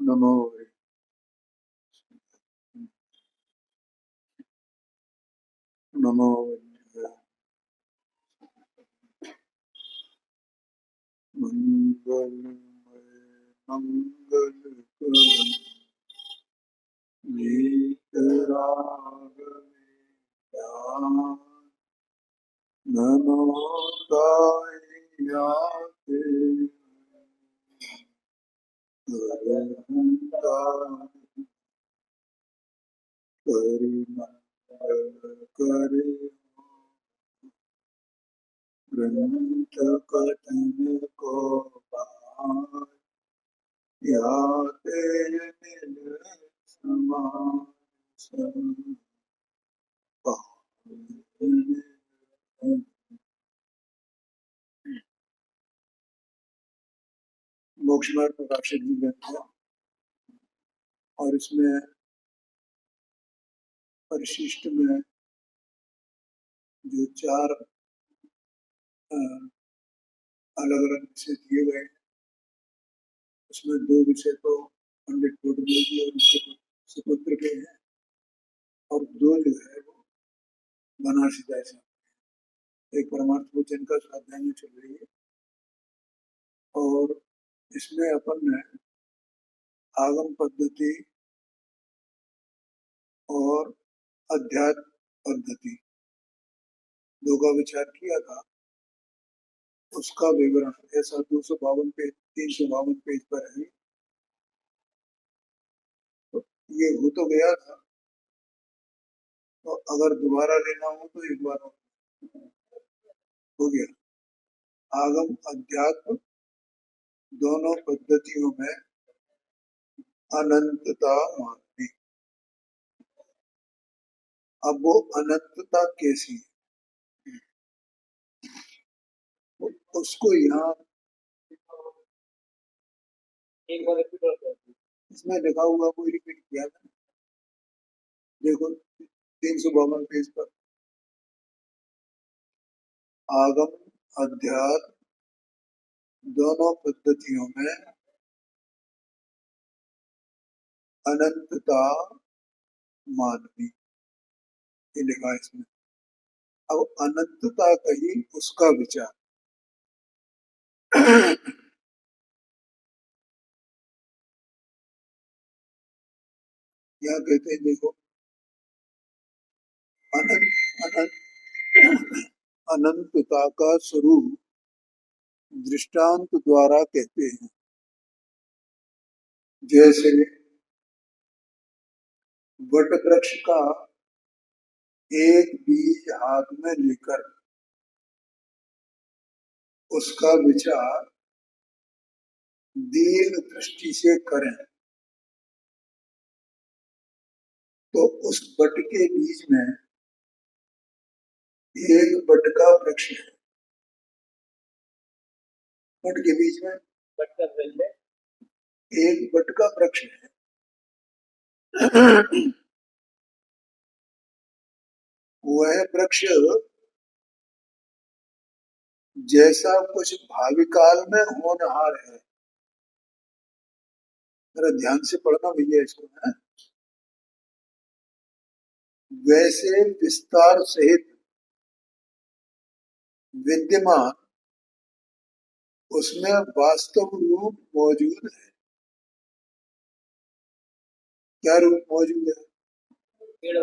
नमो नमो मंगलमय मंगल नमोताय याते करे ग्रंथ कथन को पार याते निल समान मोक्ष मार्ग प्रकाशित भी ग्रंथ है और इसमें परिशिष्ट में जो चार अलग अलग विषय दिए गए उसमें दो विषय तो पंडित टोडरमल जी और उनके सुपुत्र के हैं और दो जो है वो बनारसी दास हैं। एक परमार्थ वचन का स्वाध्याय में चल रही है और इसमें अपन ने आगम पद्धति और अध्यात्म पद्धति दो का विचार किया था। उसका विवरण ऐसा 252 पेज 352 पेज पर है। तो ये हो तो गया था, तो अगर दोबारा लेना हो तो एक बार हो गया। आगम अध्यात्म दोनों पद्धतियों में अनंतता माननी। अब वो अनंतता कैसी है उसको यहाँ इसमें लिखा हुआ कोई रिपीट किया था। देखो 352 पेज पर आगम अध्यात्म दोनों पद्धतियों में अनंतता माननी ये लिखा है इसमें। अब अनंतता कही उसका विचार यहाँ कहते हैं देखो अनंतता का स्वरूप दृष्टांत द्वारा कहते हैं। जैसे वट वृक्ष का एक बीज हाथ में लेकर उसका विचार दीर्घ दृष्टि से करें तो उस वट के बीज में एक वट का वृक्ष है। वट के बीज में एक वट का वृक्ष है। वह वृक्ष जैसा कुछ भावी काल में होनहार है, जरा ध्यान से पढ़ना भैया इसको है, वैसे विस्तार सहित विद्यमान उसमें वास्तव रूप मौजूद है। क्या रूप मौजूद है?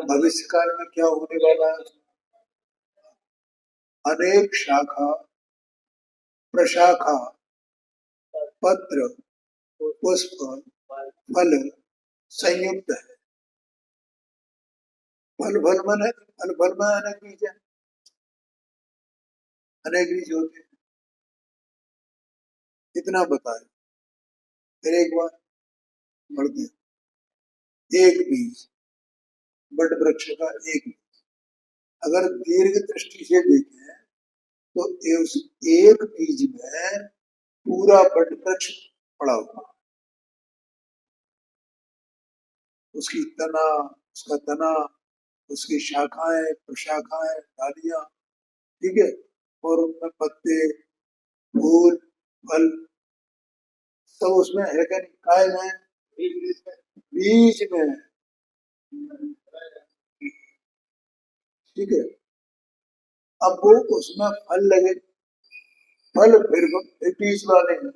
भविष्य काल में क्या होने वाला है? अनेक शाखा प्रशाखा पत्र पुष्प फल संयुक्त है। फल में अनेक बीज है, अनेक बीज होते हैं। इतना बताए फिर एक बार बढ़ते हैं। एक बीज बड़ वृक्ष का एक बीज अगर दीर्घ दृष्टि से देखें तो उस एक बीज में पूरा बड़ वृक्ष पड़ा हुआ, उसकी तना उसका तना उसकी शाखाएं प्रशाखाएं डालियां, ठीक है, और उनमें पत्ते फूल फल सब उसमें है क्या नहीं, कायम है। बीज में, ठीक है। अब वो उसमें फल लगे, फल फिर बीज वाले हैं,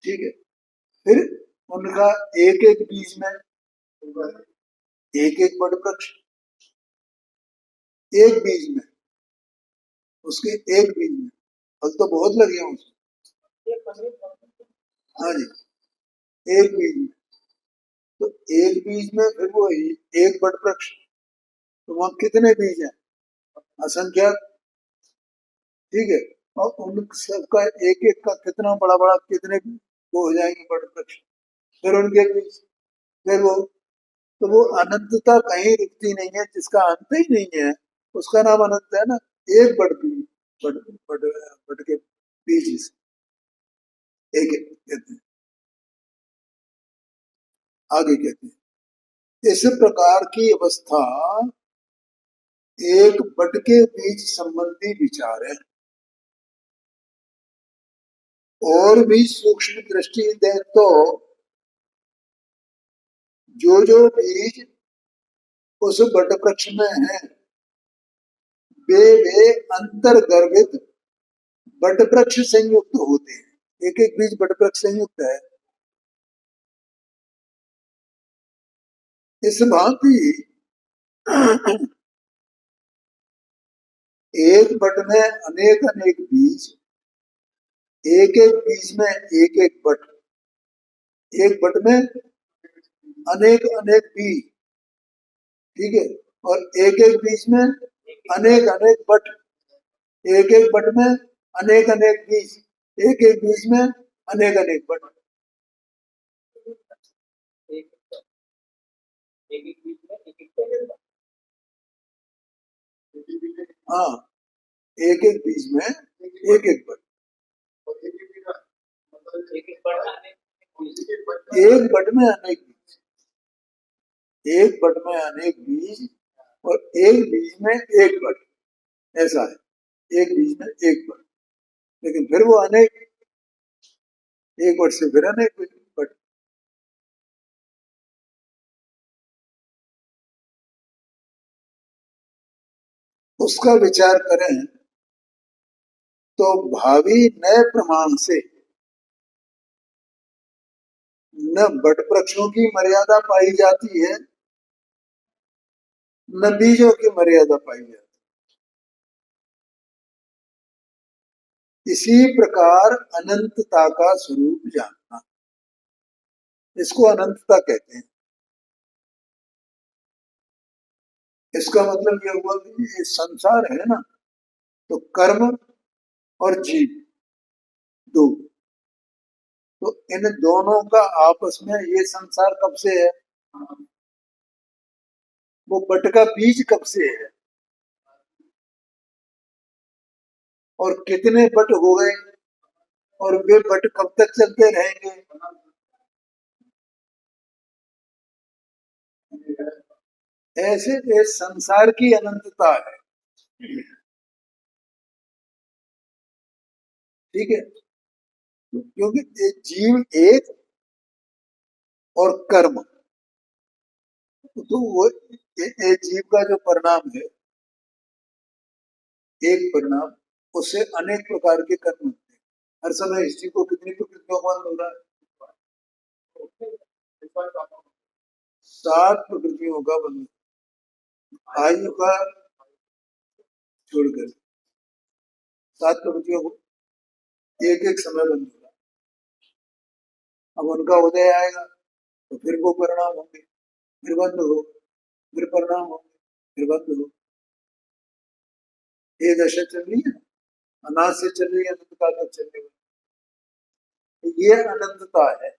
ठीक है। फिर उनका एक एक बीज में एक एक बड़ वृक्ष, एक बीज में, उसके एक बीज में फल तो बहुत लगे हैं उसमें। हाँ जी, एक बीज में, तो एक बीज में फिर वो एक बड़ वृक्ष, तो वहां कितने बीज हैं? असंख्यात, ठीक है। और उन सबका एक एक का कितना बड़ा बड़ा, कितने वो हो जाएंगे बड़ वृक्ष, फिर उनके बीज, फिर वो, तो वो अनंतता कहीं रुकती नहीं है, जिसका अंत ही नहीं है उसका नाम अनंत है ना। एक बड़ बीज, बड़ बड़ बड़ के बीज से एक एक कहते हैं। आगे कहते हैं इस प्रकार की अवस्था एक बट के बीज संबंधी विचार है। और भी सूक्ष्म दृष्टि दें तो जो जो बीज उस बट वृक्ष में है वे अंतर्गर्भित बट वृक्ष संयुक्त होते हैं। एक एक बीज बट वृक्ष संयुक्त है। इस भांति एक बट में अनेक अनेक बीज, एक एक बीज में एक एक बट, एक बट में अनेक अनेक बीज, ठीक है। और एक एक बीज में अनेक अनेक बट, एक एक बट में अनेक अनेक बीज, एक एक बीज में अनेक अनेक बट। हाँ, एक एक बीज में एक एक बट, एक बट में अनेक बीज, एक बट में अनेक बीज, और एक बीज में एक बट, ऐसा है। एक बीज में एक बट, लेकिन फिर वो अनेक, एक बट से फिर अनेक बट। उसका विचार करें तो भावी नए प्रमाण से न बट वृक्षों की मर्यादा पाई जाती है, न बीजों की मर्यादा पाई जाती है। इसी प्रकार अनंतता का स्वरूप जानना, इसको अनंतता कहते हैं। इसका मतलब यह हुआ कि ये संसार है ना, तो कर्म और जीव दो, तो इन दोनों का आपस में ये संसार कब से है? वो बट का बीज कब से है? और कितने बट हो गए, और वे बट कब तक चलते रहेंगे? ऐसे इस संसार की अनंतता है, ठीक है। क्योंकि जीव एक और कर्म, तो वो जीव का जो परिणाम है, एक परिणाम, उससे अनेक प्रकार के कर्म होते हैं। हर समय इस जीव को कितनी प्रकृतियों का अनुभव हो रहा है? 7 प्रकृतियों का बंधन, आयु का छोड़कर 7 प्रकृतियों को एक एक समय बंद होगा। अब उनका उदय आएगा तो फिर वो परिणाम होंगे, फिर बंद हो, फिर परिणाम होंगे, फिर बंद हो। ये दशा चल रही है, अनाज से चल रही है, अनंत काल तक चलने वाली, ये अनंतता है।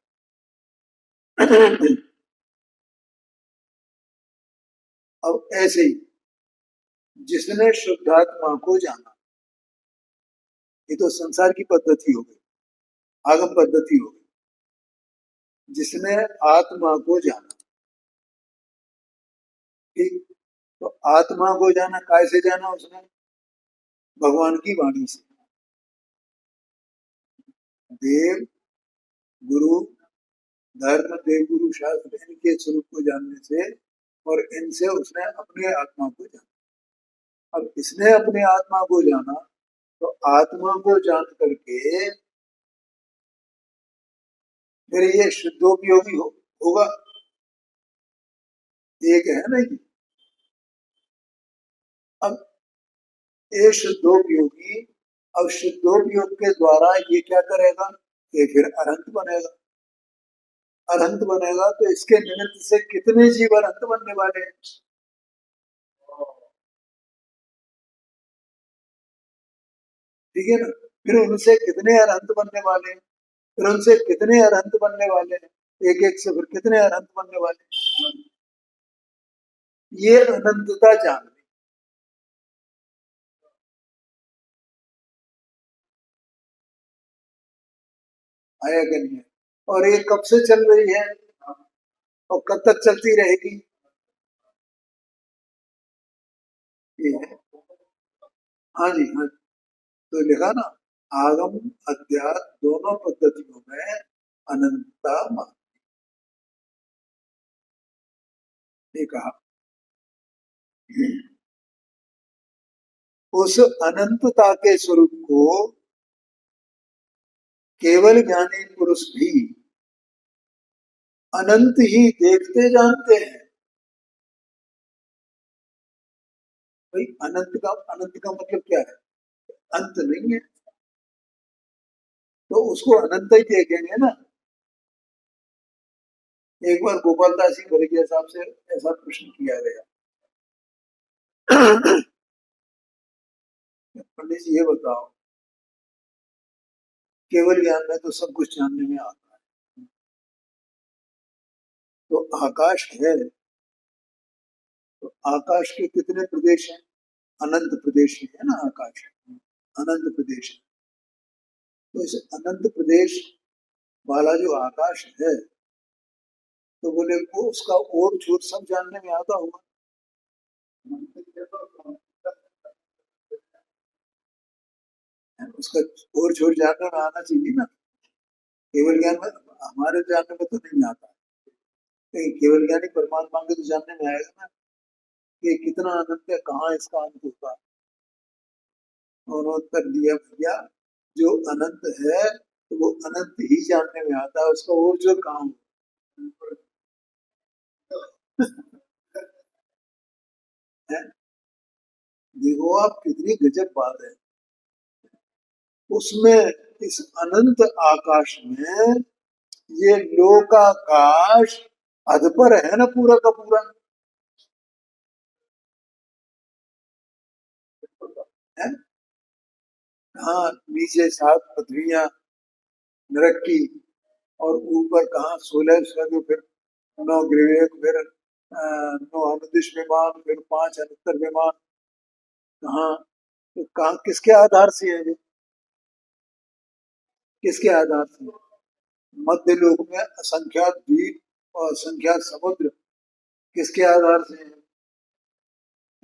अब ऐसे ही जिसने शुद्धात्मा को जाना, ये तो संसार की पद्धति हो गई, आगम पद्धति हो गई। जिसने आत्मा को जाना, ठीक, तो आत्मा को जाना कैसे जाना उसने? भगवान की वाणी से। देव गुरु, धर्म, देवगुरु, शास्त्र, इनके स्वरूप को जानने से और इनसे उसने अपने आत्मा को जाना। अब इसने अपने आत्मा को जाना तो आत्मा को जान करके फिर ये शुद्धोपयोगी होगा। एक है ना ये। अब ये शुद्धोपयोगी, अब शुद्धोपयोग के द्वारा ये क्या करेगा, ये फिर अनंत बनेगा। अनंत बनेगा तो इसके निमित्त से कितने जीव अनंत बनने वाले हैं। ठीक है ना। फिर उनसे कितने अनंत बनने वाले हैं, फिर उनसे कितने अनंत बनने वाले हैं, एक एक से फिर कितने अनंत बनने वाले हैं। ये अनंतता जान ली। आया कि नहीं है। और ये कब से चल रही है और कब तक चलती रहेगी, ये है। हाँ जी, हाँ जी। तो लिखा ना, आगम अध्यात्म दोनों पद्धतियों में अनंतता मानने कहा। उस अनंतता के स्वरूप को केवल ज्ञानी पुरुष भी अनंत ही देखते जानते हैं। भाई अनंत का मतलब क्या है, अंत नहीं है, तो उसको अनंत ही देखेंगे ना। एक बार गोपालदास जी वर्गीय साहब से ऐसा प्रश्न किया गया, पंडित जी ये बताओ, केवल ज्ञान में तो सब कुछ जानने में आता है, तो आकाश है, तो आकाश के कितने प्रदेश हैं, अनंत प्रदेश ही है ना आकाश, अनंत प्रदेश है। तो इस अनंत प्रदेश वाला जो आकाश है, तो बोले वो उसका ओर छोर सब जानने में आता होगा। उसका ओर छोर जानने में आना चाहिए ना। केवल ज्ञान में, हमारे जानने में तो नहीं आता, लेकिन केवल ज्ञानी परमात्मा के तो जानने में आएगा ना कि कितना अनंत है, कहाँ इसका अंत होगा। उन्होंने उत्तर दिया, भैया जो अनंत है तो वो अनंत ही जानने में आता है, उसका और जो काम है। देखो आप कितनी गजब बात है, उसमें इस अनंत आकाश में ये लोकाकाश अधपर है ना पूरा का पूरा, है। हाँ, नीचे 7 पृथ्वियां नरक की, और ऊपर कहाँ 16 स्वर्ग, फिर 9 ग्रह, फिर 9 अनुदिश विमान, फिर 5 अनुत्तर विमान। कहाँ, तो कहाँ किसके आधार से है ये, किसके आधार से। मध्य लोक में असंख्यात द्वीप और असंख्यात समुद्र किसके आधार से है,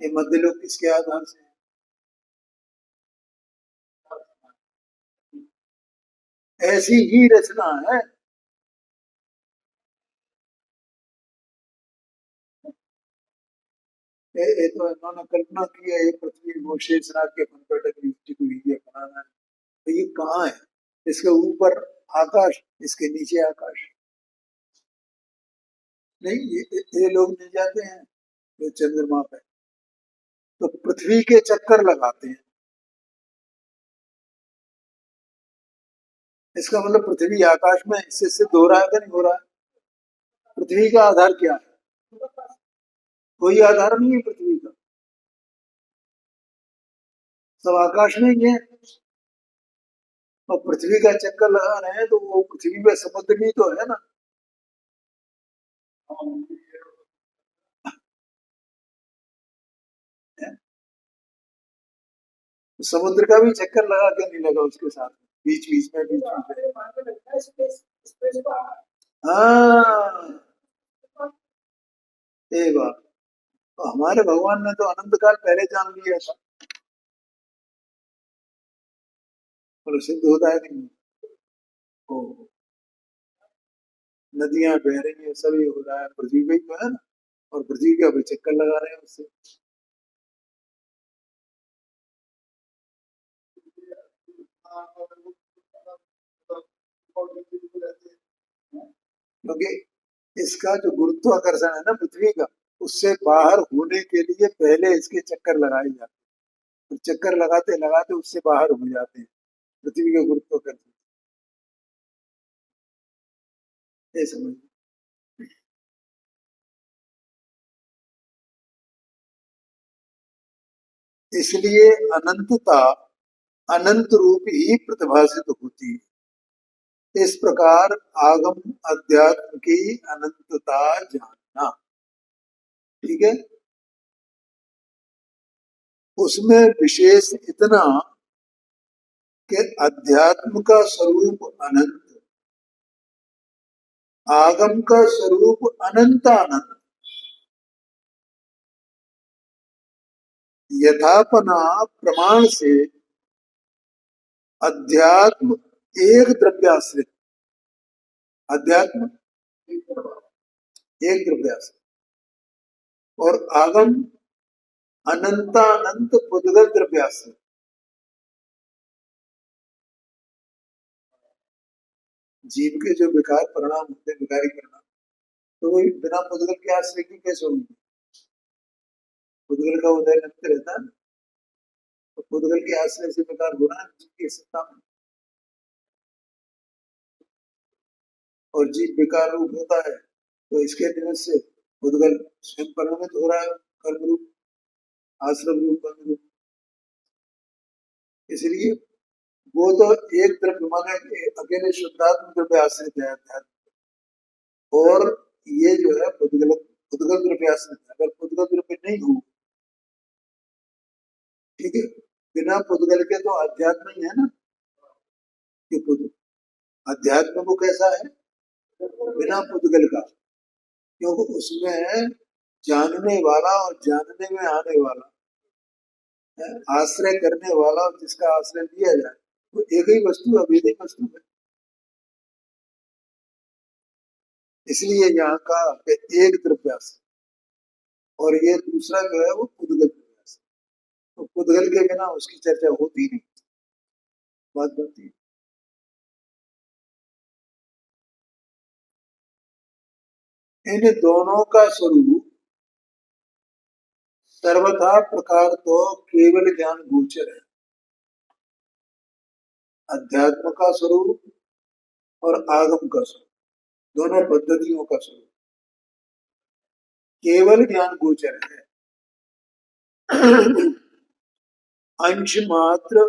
ये मध्य लोक किसके आधार से है। ऐसी ही रचना है। ये तो इन्होंने कल्पना की है, ये पृथ्वी वो शेषनाग के फन पर टकरी हुई है, फलाना है। तो ये कहाँ है, इसके ऊपर आकाश, इसके नीचे आकाश। नहीं, ये लोग नहीं जाते हैं जो चंद्रमा पे, तो पृथ्वी के चक्कर लगाते हैं। इसका मतलब पृथ्वी आकाश में इससे सिद्ध हो रहा है कि नहीं हो रहा है। पृथ्वी का आधार क्या है, कोई आधार नहीं है पृथ्वी का, सब आकाश में ही है। और पृथ्वी का चक्कर लगा रहे हैं तो वो पृथ्वी पे समुद्र भी तो है ना। है? तो समुद्र का भी चक्कर लगा के नहीं लगा उसके साथ, बीच बीच में, बीच बीच में। हाँ, ये बात, तो हमारे भगवान ने तो अनंत काल पहले जान लिया था, और सिद्ध होता है नहीं। ओ, नदियां बह रही हैं, सभी हो रहा है, पृथ्वी पे ही तो है ना, और पृथ्वी के अभी चक्कर लगा रहे हैं उससे। क्योंकि इसका जो गुरुत्वाकर्षण है ना पृथ्वी का, उससे बाहर होने के लिए पहले इसके चक्कर लगाए जाते हैं, तो चक्कर लगाते लगाते उससे बाहर हो जाते हैं पृथ्वी के गुरुत्वाकर्षण। ये समझ। इसलिए अनंतता अनंत रूप ही प्रतिभासित होती है। इस प्रकार आगम अध्यात्म की अनंतता जानना। ठीक है। उसमें विशेष इतना कि अध्यात्म का स्वरूप अनंत, आगम का स्वरूप अनंत अनंत, यथापना प्रमाण से अध्यात्म एक द्रव्याश्रित, अध्यात्म एक द्रव्याश्रित, और आगम अनंतानंत पुद्गल द्रव्याश्रित। जीव के जो विकार परिणाम होते हैं, विकारी परिणाम, तो वो बिना पुद्गल के आश्रय की कैसे होंगे? पुद्गल का उदय नित्य रहता है, तो पुद्गल के आश्रय से विकार होना है जीव की सत्ता में, और जीव विकार रूप होता है, तो इसके निमित्त से पुद्गल स्वयं परिणमित हो रहा है कर्म रूप, आश्रम रूप, कर्म रूप। इसलिए वो तो एक द्रव्य माने अकेले शुद्धात्म द्रव्य आश्रित है अध्यात्म, और ये जो है पुद्गल पुद्गल द्रव्य आश्रित है। अगर पुद्गल द्रव्य नहीं हो, ठीक है, बिना पुद्गल के तो अध्यात्म ही है ना, कि अध्यात्म को कैसा है? बिना पुद्गल का, क्योंकि उसमें जानने वाला और जानने में आने वाला है, आश्रय करने वाला और जिसका आश्रय लिया जाए, वो एक ही वस्तु, अभेदी वस्तु है। इसलिए यहाँ का एक द्रव्यास, और ये दूसरा जो है वो पुद्गल द्रव्यास, तो पुद्गल के बिना उसकी चर्चा होती नहीं, बात बनती है। इन दोनों का स्वरूप सर्वथा प्रकार तो केवल ज्ञान गोचर है। अध्यात्म का स्वरूप और आगम का स्वरूप, दोनों पद्धतियों का स्वरूप केवल ज्ञान गोचर है। अंश मात्र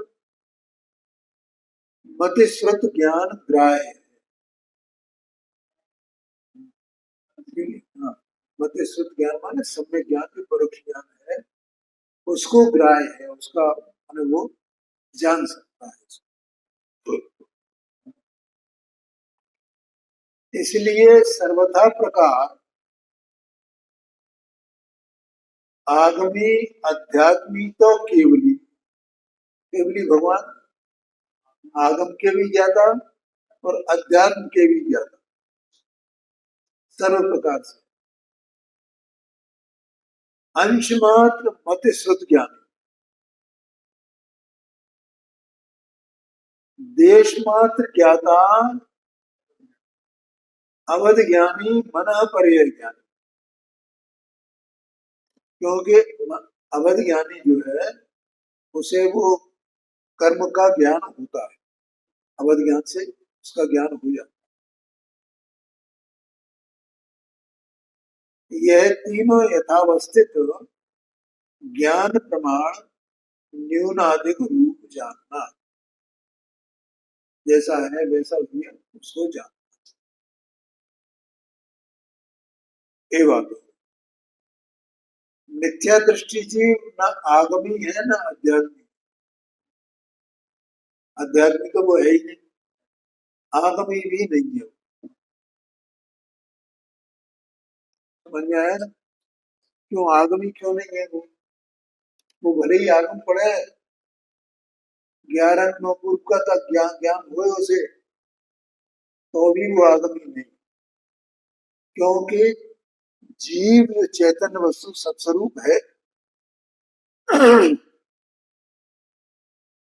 मतिश्रुत ज्ञान ग्राह्य है। हाँ, मतिश्रुत ज्ञान माने सम्यक ज्ञान भी परोक्ष ज्ञान है, उसको ग्राह्य है, उसका माने वो जान सकता है। इसलिए सर्वथा प्रकार आगमी अध्यात्मी तो केवली, केवली भगवान आगम के भी ज्ञाता और अध्यात्म के भी ज्ञाता, सर्व प्रकार से। अंश मात्र मत श्रुत ज्ञान, देश मात्र ज्ञाता अवध ज्ञानी मन पर्य ज्ञानी। क्योंकि अवध ज्ञानी जो है उसे वो कर्म का ज्ञान होता है, अवध ज्ञान से उसका ज्ञान हो जाता है। यह तीनों यथावस्थित ज्ञान प्रमाण न्यूनाधिक रूप जानना, जैसा है वैसा भी उसको जानना, ये बात है। मिथ्या दृष्टि से न आगमी है न अध्यात्मिक, आध्यात्मिक तो वो है ही नहीं, आगमी भी नहीं है। समझ में आया ना, क्यों आगमी क्यों नहीं है? वो भले ही आगम पढ़े, 11 पूर्व का तक ज्ञान ज्ञान हुए उसे, तो भी वो आगमी नहीं। क्योंकि जीव चैतन्य वस्तु सत्स्वरूप है,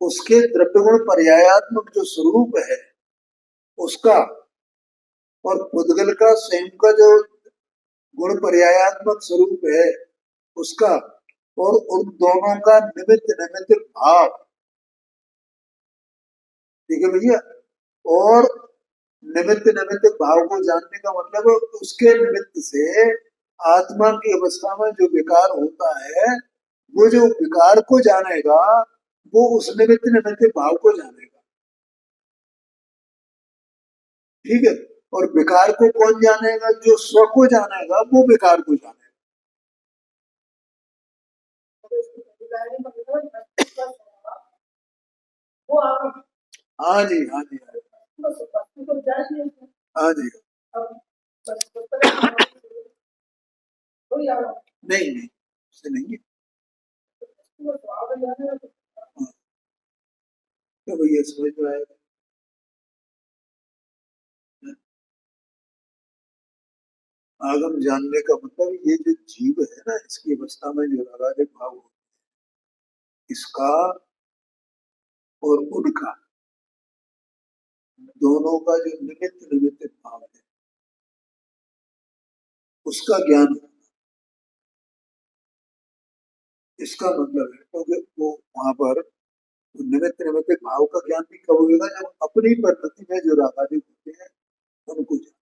उसके द्रव्य गुण पर्यायात्मक जो स्वरूप है उसका, और पुद्गल का स्वयं का जो गुण पर्यायात्मक स्वरूप है उसका, और उन दोनों का निमित्त निमित्त भाव, ठीक है भैया। और निमित्त निमित्त भाव को जानने का मतलब उसके निमित्त से आत्मा की अवस्था में जो विकार होता है, वो जो विकार को जानेगा वो उस निमित्त निमित्त भाव को जानेगा, ठीक है। और विकार को कौन जानेगा? जो स्व को जानेगा वो विकार को जानेगा। हाँ जी, हाँ जी, हाँ जी। नहीं नहीं, उससे नहीं है। हाँ, तो भैया समझ में आएगा। आगम जानने का मतलब ये जो जीव है ना, इसकी अवस्था में जो रागादिक भाव होता है, इसका और उनका दोनों का जो निमित्त निमित्त भाव है उसका ज्ञान होना, इसका मतलब है। क्योंकि वो वहां पर निमित्त निमित्त भाव का ज्ञान भी कब होगा? जब अपनी पद्धति में जो रागादिक होते हैं उनको जान।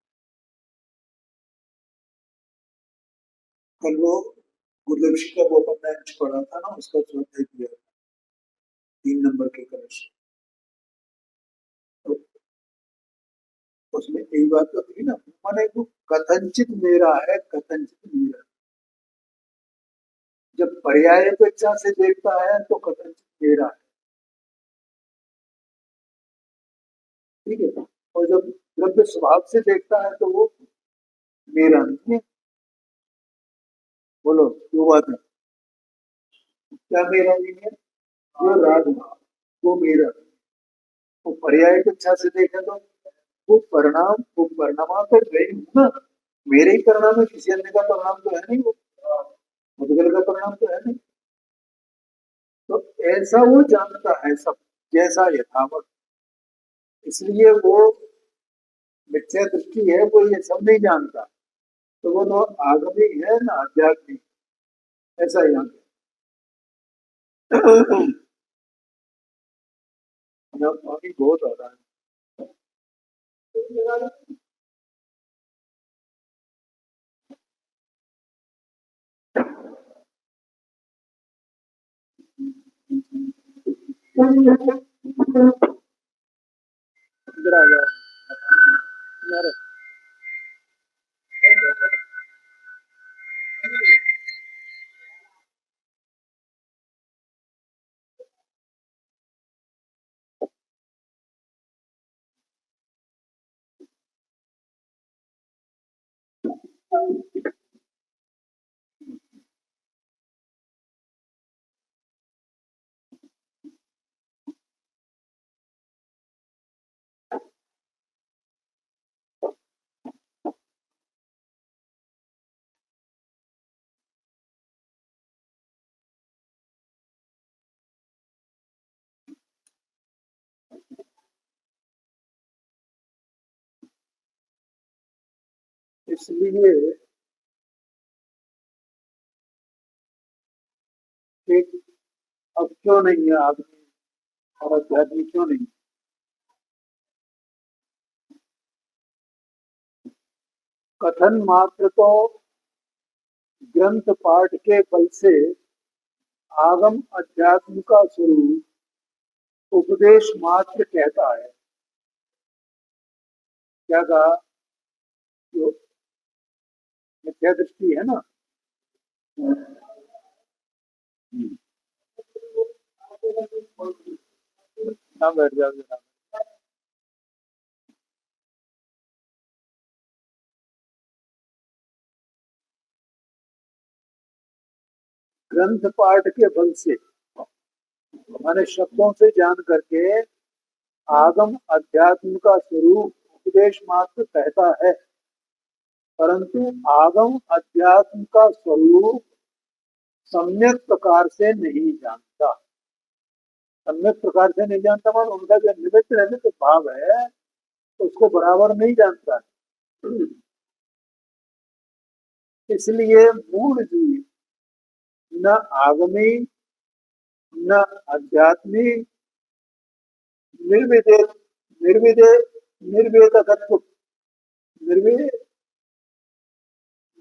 कल वो गुरुदर्शी का वो अपना पढ़ा था ना, उसका स्वाध्याय किया 3 नंबर के कलश, तो उसमें यही बात तो थी ना, माने वो कथनचित मेरा है, कथनचित मेरा। जब पर्याय पेक्षा से देखता है तो कथनचित मेरा है, ठीक है। और जब द्रव्य स्वभाव से देखता है तो वो मेरा नहीं है। बोलो क्यों बात है? क्या मेरा नहीं है? जो राग भाव वो मेरा है। वो पर्याय पेक्षा से देखे तो वो परिणाम तो गई हूँ ना, मेरे ही परिणाम है, किसी अन्य का परिणाम तो है नहीं, वो मुद्गल का परिणाम तो है नहीं। तो ऐसा वो जानता है सब, जैसा यथावत। इसलिए वो मिथ्या दृष्टि है, वो ये सब नहीं जानता। तो वो तो आगमी है ना आध्यात्मिक, ऐसा यहाँ पानी बहुत आ रहा है। इधर आ जाओ यार। इसलिए एक, अब क्यों नहीं है आदमी और अध्यात्म क्यों नहीं? कथन मात्र तो ग्रंथ पाठ के बल से आगम अध्यात्म का स्वरूप उपदेश मात्र कहता है। क्या कहा? जो मिथ्या दृष्टि है ना, ना बैठ जाओ जरा। ग्रंथ पाठ के बल से माने शब्दों से जान करके आगम अध्यात्म का स्वरूप उपदेश मात्र कहता है। परंतु आगम अध्यात्म का स्वरूप सम्यक प्रकार से नहीं जानता। सम्यक प्रकार से नहीं जानता मतलब उनका जो निमित्त निमित्त भाव है उसको बराबर नहीं जानता है। इसलिए मूल जीव न आगमी न अध्यात्मी निर्विदे निर्विदे निर्वेदकत्व निर्वे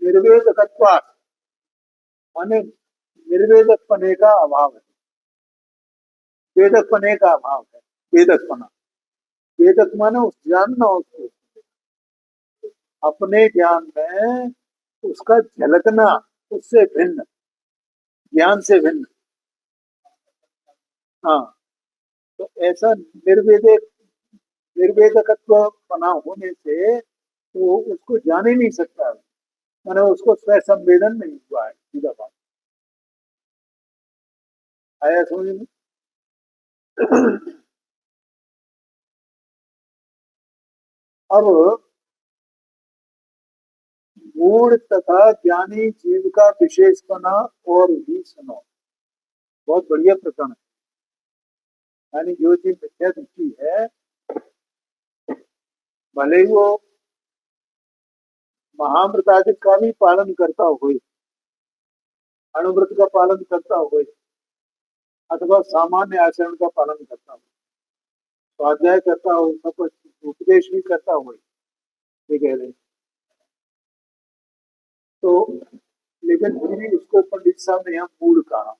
निर्वेदकत्वात् माने निर्वेदक पने का अभाव है, वेदक पने का अभाव है। वेदक पना, वेदक माने उस जानना, उसको अपने ज्ञान में उसका झलकना, उससे भिन्न, ज्ञान से भिन्न। हाँ, तो ऐसा निर्वेदकत्व बना होने से वो उसको जान ही नहीं सकता, मैंने उसको स्वय संवेदन नहीं हुआ है। सीधा बात आया समझ में। अब मूढ़ तथा ज्ञानी जीव का विशेषपना और भी सुनो। बहुत बढ़िया प्रकरण है। यानी जो जीव मिथ्या दृष्टि है, भले ही वो महाव्रतादि का भी पालन करता हो, अणुव्रत का पालन करता हो, अथवा सामान्य आचरण का पालन करता हो, स्वाध्याय करता हो, सब उपदेश भी करता हो, ये कह रहे हैं। तो लेकिन फिर भी उसको पंडित साहब ने यहाँ मूढ़ कहा।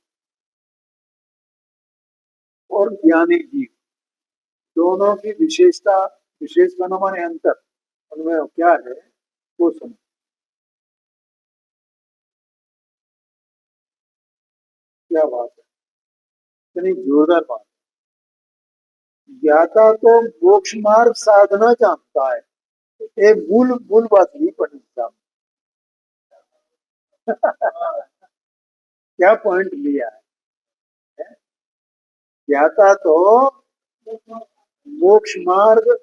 और ज्ञानी जीव दोनों की विशेषता, विशेष बना माने अंतर, उनमें क्या है वो सुनो। क्या बात है, इतनी जोरदार बात। ज्ञाता तो मोक्ष मार्ग साधना जानता है, ये मूल मूल बात नहीं पंडित साहब। क्या पॉइंट लिया है, ज्ञाता तो मोक्ष मार्ग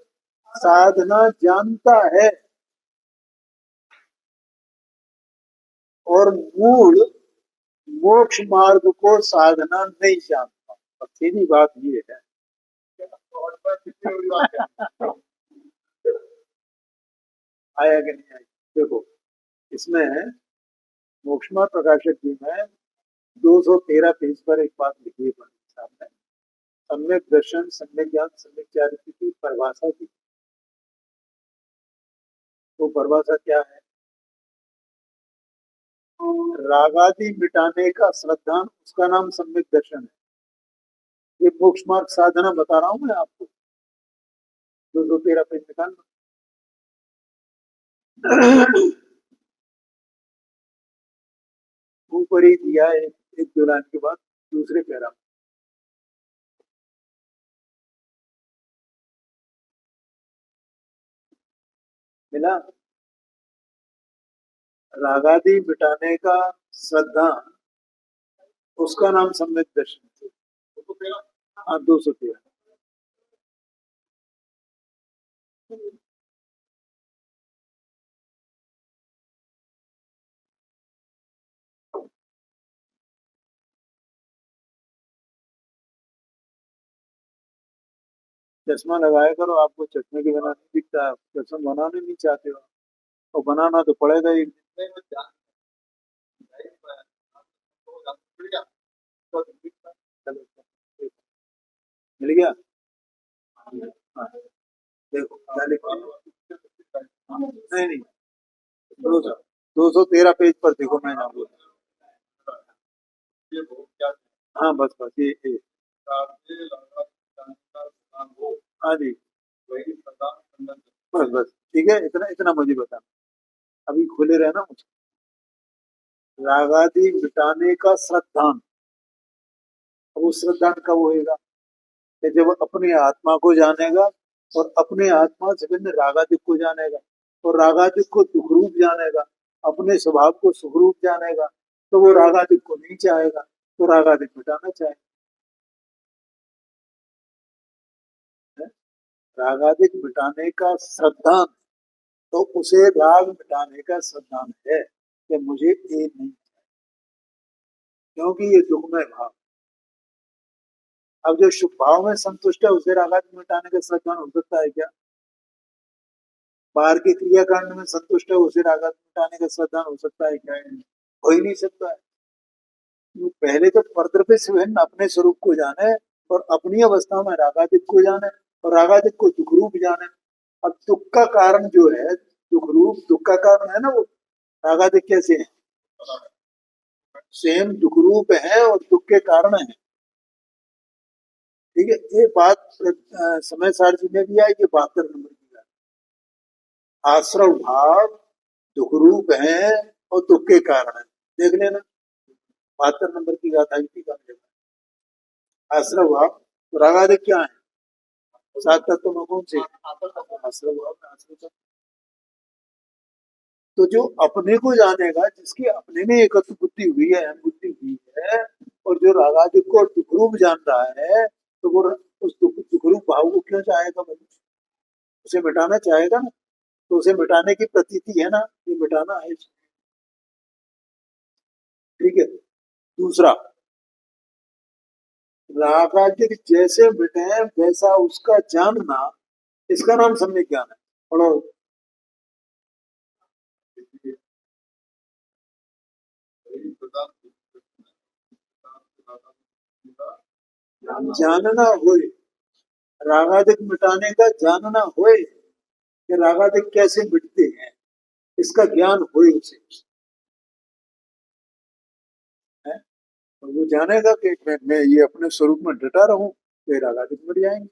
साधना जानता है और मूल मोक्ष मार्ग को साधना नहीं जानता। और सीधी बात ये है। आया कि नहीं आया? देखो, इसमें मोक्षमा प्रकाशक जी में 213 पेज पर एक बात लिखी है पंडित साहब ने। सम्यक दर्शन, सम्यक ज्ञान, सम्यक चारित्र की परिभाषा की। वो परिभाषा क्या है? रागादि मिटाने का श्रद्धान, उसका नाम सम्यक दर्शन है। ये मोक्ष मार्ग साधना बता रहा हूं मैं आपको। 213 पेज निकालना। ऊपर ही दिया है, एक दो लाइन के बाद दूसरे पैरा मिला। रागादि मिटाने का श्रद्धा, उसका नाम सम्यक दर्शन। हाँ, 213। चश्मा लगाया करो, आपको चश्मे के बिना नहीं दिखता। चश्मा बनाने नहीं चाहते हो, और बनाना तो पड़ेगा ही। मिल गया। हाँ, देखो क्या लिखा है। हाँ, नहीं नहीं, 213 पेज पर देखो, मैं नाम बोला। हाँ बस बस ये हाँ जी, बस बस ठीक है, इतना इतना मुझे बताना। अभी खुले रहना मुझे। रागादि मिटाने का श्रद्धान, अब वो श्रद्धान कब होएगा? कि जब अपने आत्मा को जानेगा और अपने आत्मा से भिन्न रागादिक को जानेगा, और रागादिक को दुख रूप जानेगा, अपने स्वभाव को सुख रूप जानेगा, तो वो रागादिक को नहीं चाहेगा, तो रागादिक मिटाना चाहेगा। रागादिक मिटाने का श्रद्धान, तो उसे राग मिटाने का सिद्धांत है कि मुझे ये नहीं, क्योंकि ये दुखमय भाव। अब जो शुभ भाव में संतुष्ट है उसे रागादि मिटाने का सिद्धांत हो सकता है क्या? बाहर के क्रियाकांड में संतुष्ट है उसे रागादि मिटाने का सिद्धांत हो सकता है क्या? हो ही नहीं सकता है। वो पहले तो परद्रव्य से भिन्न अपने स्वरूप को जाने और अपनी अवस्था में रागादिक को जाने और रागादिक को दुख रूप जाने। अब दुख का कारण जो है, दुख रूप दुख का कारण है ना, वो रागादिक कैसे है? स्वयं दुख रूप है और दुख के कारण है। ठीक है, ये बात समय सारथी में भी आई, ये 72 नंबर की बात। आश्रव भाव दुख रूप है और दुख के कारण है, देख लेना 72 नंबर की गाथा की आश्रव भाव। तो रागादिक क्या है? सात तत्व में कौन से? आश्रव भाव में आश्रव। तो जो अपने को जानेगा, जिसकी अपने में एकत्व बुद्धि हुई है, बुद्धि हुई है, और जो रागादिक को दुख रूप जान रहा है, तो वो उस दुख रूप भाव को क्यों चाहेगा भाई? उसे मिटाना चाहेगा ना, तो उसे मिटाने की प्रतीति है ना, ये मिटाना है। ठीक है। दूसरा, रागादिक जैसे मिटे वैसा उसका जानना, इसका नाम सम्यक ज्ञान है। पढ़ो। जानना होए, रागादिक मिटाने का जानना होए कि रागादिक कैसे मिटते हैं, इसका ज्ञान होए उसे, है? तो वो जानेगा कि मैं ये अपने स्वरूप में डटा रहूं तो ये रागादिक मिट जाएंगे।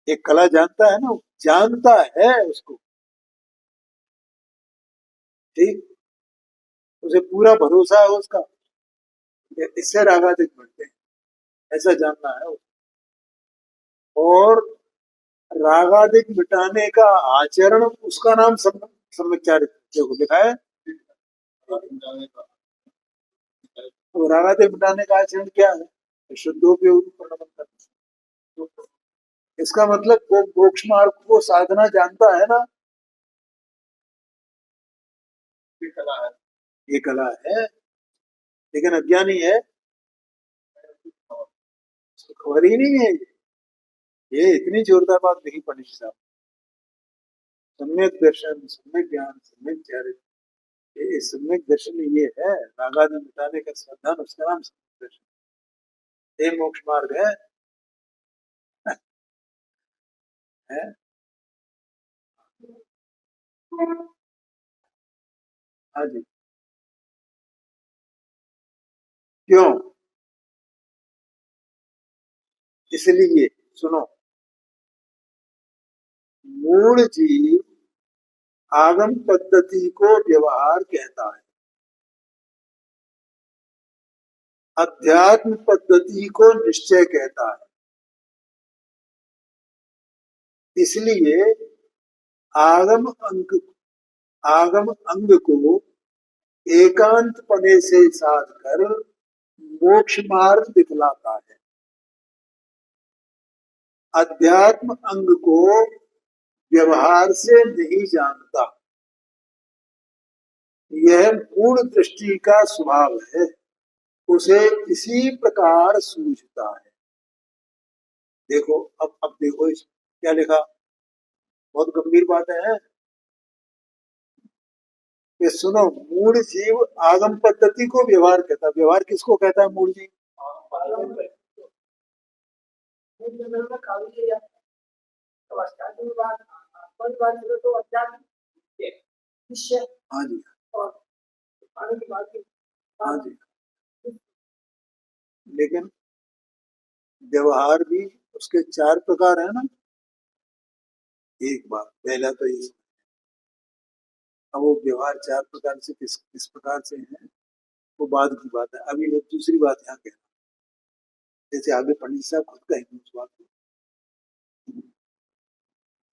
एक कला जानता है ना, जानता है उसको, ठीक, उसे पूरा भरोसा है उसका कि इससे रागादिक मिटते हैं, ऐसा जानना है। और रागादिक मिटाने का आचरण, उसका नाम सम्यक्चारित देखो लिखा है। तो रागादिक मिटाने का आचरण क्या है? शुद्धोपयोग करना। इसका मतलब वो मोक्ष मार्ग को साधना जानता है ना, ये कला है, ये कला है, लेकिन अज्ञानी है, उसको खबर ही नहीं है। ये इतनी जोरदार बात नहीं पड़ी साहब। सम्यक दर्शन, सम्यक ज्ञान, सम्यक चरित्र, ये सम्यक दर्शन ये है, रागादि मिटाने का साधन, उसका नाम सम्यक दर्शन, ये मोक्ष मार्ग है, है? हाँ जी। क्यों? इसलिए सुनो, मूल जीव आगम पद्धति को व्यवहार कहता है, अध्यात्म पद्धति को निश्चय कहता है। इसलिए आगम अंग आगम अंग को एकांत पने से साध कर मोक्ष मार्ग दिखलाता है। अध्यात्म अंग को व्यवहार से नहीं जानता, यह मूल दृष्टि का स्वभाव है, उसे इसी प्रकार सूझता है। देखो, अब देखो इस क्या लिखा, बहुत गंभीर बात है कि सुनो, मूल जीव आगम पद्धति को व्यवहार कहता है। व्यवहार किसको कहता है? मूल जीव। हाँ जी, हाँ जी, लेकिन व्यवहार भी उसके 4 प्रकार है ना। एक बात पहला तो ये, अब वो व्यवहार 4 प्रकार से किस किस प्रकार से है वो बाद की बात है। अभी एक दूसरी बात यहाँ कहना, जैसे आगे पंडित साहब खुद कहेंगे उस बात को।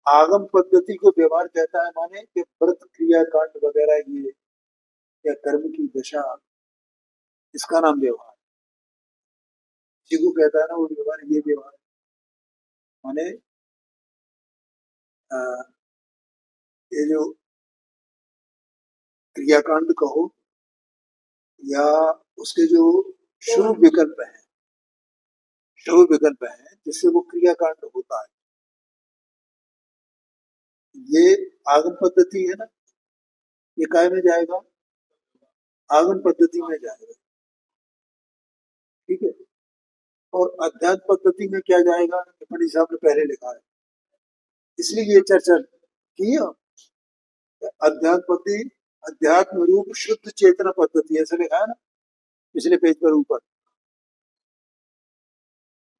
आगम पद्धति को व्यवहार कहता है, माने कि व्रत क्रिया कांड वगैरह ये, या कर्म की दशा, इसका नाम व्यवहार। किसी को कहता है ना वो व्यवहार, ये व्यवहार माने ये जो क्रियाकांड कहो या उसके जो शुभ विकल्प है, शुभ विकल्प है जिससे वो क्रियाकांड होता है, ये आगम पद्धति है ना, ये काय में जाएगा, आगम पद्धति में जाएगा। ठीक है। और अध्यात्म पद्धति में क्या जाएगा, पंडित साहब ने पहले लिखा है, इसलिए ये चर्चा की है। अध्यात्म पद्धति, अध्यात्म रूप शुद्ध चेतना पद्धति, ऐसा लिखा है ना पिछले पेज पर ऊपर,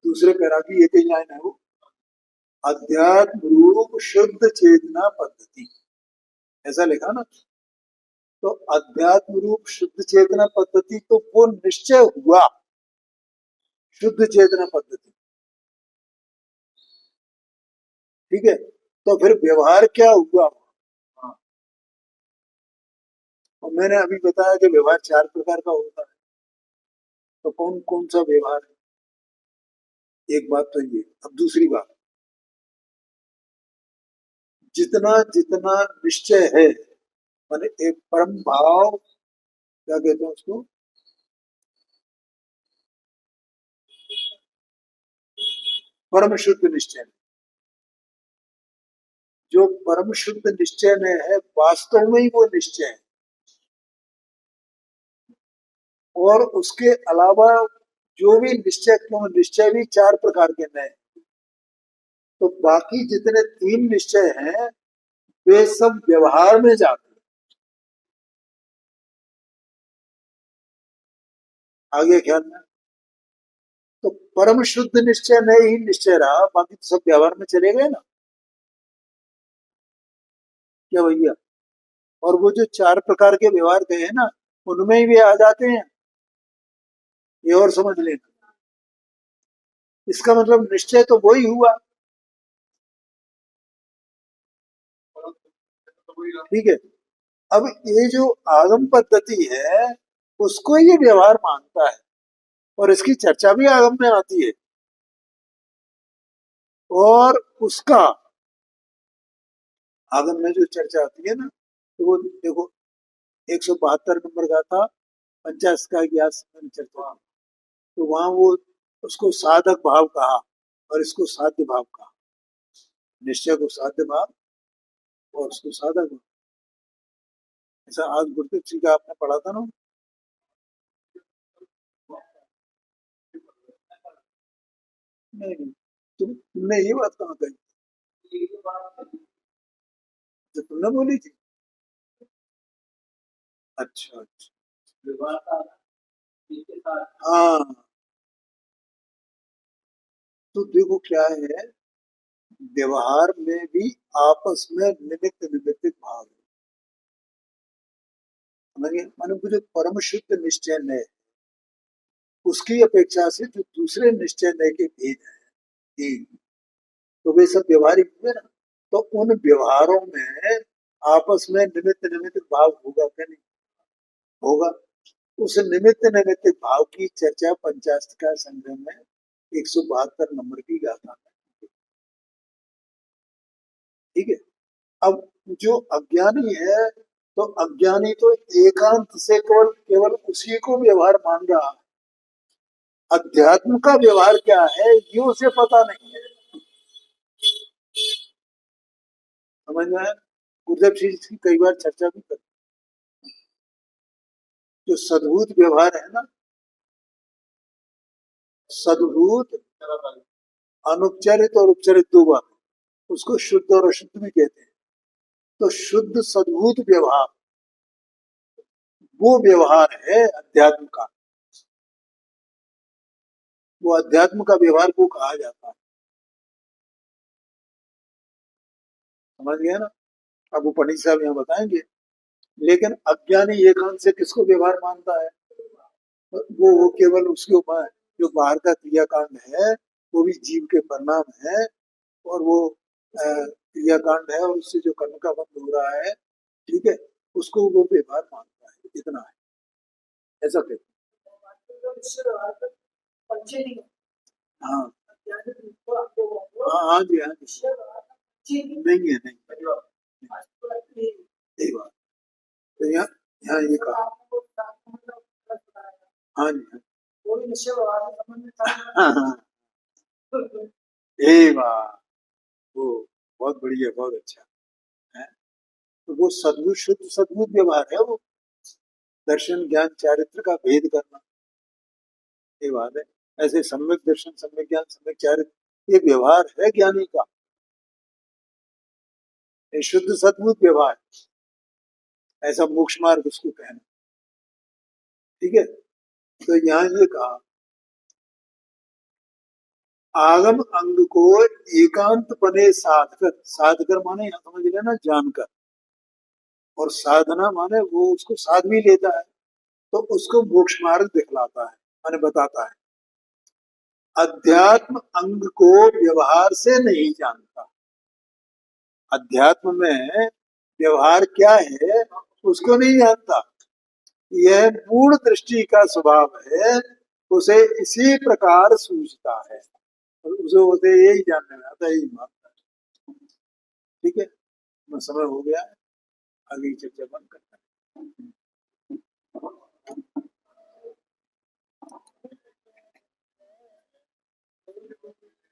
दूसरे पैरा की एक ही लाइन है वो, अध्यात्म रूप शुद्ध चेतना पद्धति, ऐसा लिखा ना। तो अध्यात्म रूप शुद्ध चेतना पद्धति तो वो निश्चय हुआ शुद्ध चेतना पद्धति। ठीक है। तो फिर व्यवहार क्या हुआ। हाँ। और मैंने अभी बताया कि व्यवहार 4 प्रकार का होता है, तो कौन कौन सा व्यवहार है, एक बात तो ये। अब दूसरी बात, जितना जितना निश्चय है, माने एक परम भाव, क्या कहते हैं उसको, परम शुद्ध निश्चय, जो परम शुद्ध निश्चय में है, वास्तव में ही वो निश्चय है। और उसके अलावा जो भी निश्चय, क्यों निश्चय भी 4 प्रकार के नए, तो बाकी जितने 3 निश्चय हैं वे सब व्यवहार में जाते हैं। आगे ख्याल में, तो परम शुद्ध निश्चय नहीं ही निश्चय रहा, बाकी तो सब व्यवहार में चले गए ना, क्या भैया। और वो जो 4 प्रकार के व्यवहार कहे हैं ना, उनमें ही वे आ जाते हैं, ये और समझ लेना। इसका मतलब निश्चय तो वही हुआ। ठीक है। अब ये जो आगम पद्धति है, उसको ये व्यवहार मानता है, और इसकी चर्चा भी आगम में आती है। और उसका आगम में जो चर्चा आती है ना, तो वो देखो 172 नंबर का था पंचाश का ज्ञास में चर्चा, तो वहां वो उसको साधक भाव कहा और इसको साध्य भाव कहा, निश्चय को साध्य भाव और उसको साधक भाव। ऐसा आज गुरदीप सिंह का आपने पढ़ा था ना। नहीं नहीं, तुमने ये बात कहाँ कही, जो तुमने बोली थी। अच्छा अच्छा। हाँ, तो देखो क्या है, व्यवहार में भी आपस में निमित्त निमित्त भाव है। समझिए, माने वो जो परम शुद्ध निश्चय नय, उसकी अपेक्षा से जो दूसरे निश्चय नय के भेद है तीन, तो वे सब व्यवहारिक हुए ना। तो उन व्यवहारों में आपस में निमित्त निमित्त भाव होगा क्या, नहीं होगा। उस निमित्त निमित्त भाव की चर्चा पंचाष्टका संग्रह में 172 नंबर की गाथा में। ठीक है। अब जो अज्ञानी है, तो अज्ञानी तो एकांत से केवल केवल उसी को व्यवहार मान रहा है, अध्यात्म का व्यवहार क्या है ये उसे पता नहीं है। समझ में आया। गुरुदेव जी की कई बार चर्चा भी करते, जो सद्भूत व्यवहार है ना, सद्भूत, अनुपचारित और उपचारित दो बात, उसको शुद्ध और अशुद्ध भी कहते हैं। तो शुद्ध सद्भूत व्यवहार वो व्यवहार है अध्यात्म का, वो अध्यात्म का व्यवहार को कहा जाता है। समझ गया ना। अब वो पंडित साहब यहाँ बताएंगे। लेकिन अज्ञानी एकांत से किसको व्यवहार मानता है, वो केवल उसके ऊपर जो बाहर का क्रियाकांड है वो भी जीव के परिणाम है, और वो क्रियाकांड है और उससे जो कर्म का बंध हो रहा है, ठीक है, उसको वो व्यवहार मानता है, इतना है, ऐसा कहते हैं। हाँ हाँ हाँ जी, हाँ जी, नहीं है नहीं। यहाँ ये कहा। हाँ जी हाँ हाँ हे वाह, वो बहुत बढ़िया, बहुत अच्छा है। तो वो सद्बुद्ध, शुद्ध सद्बुद्ध व्यवहार है वो, दर्शन ज्ञान चारित्र का भेद करना, ये बात है। ऐसे सम्यक दर्शन, सम्यक ज्ञान, सम्यक चारित्र, ये व्यवहार है ज्ञानी का, ये शुद्ध सद्बुद्ध व्यवहार, ऐसा मोक्ष मार्ग उसको कहना। ठीक है, तो यहाँ ये कहा आगम अंग को एकांत पने साधकर, साधकर माने यहाँ समझ लेना जानकर, और साधना माने वो उसको साध भी लेता है तो उसको मोक्ष मार्ग दिखलाता है, माने बताता है। अध्यात्म अंग को व्यवहार से नहीं जानता, अध्यात्म में व्यवहार क्या है उसको नहीं जानता, यह पूर्ण दृष्टि का स्वभाव है, उसे इसी प्रकार सूझता है, उसे यही जानने में आता है, यही मानता है। ठीक है, समय हो गया है, आगे की चर्चा बंद करते हैं।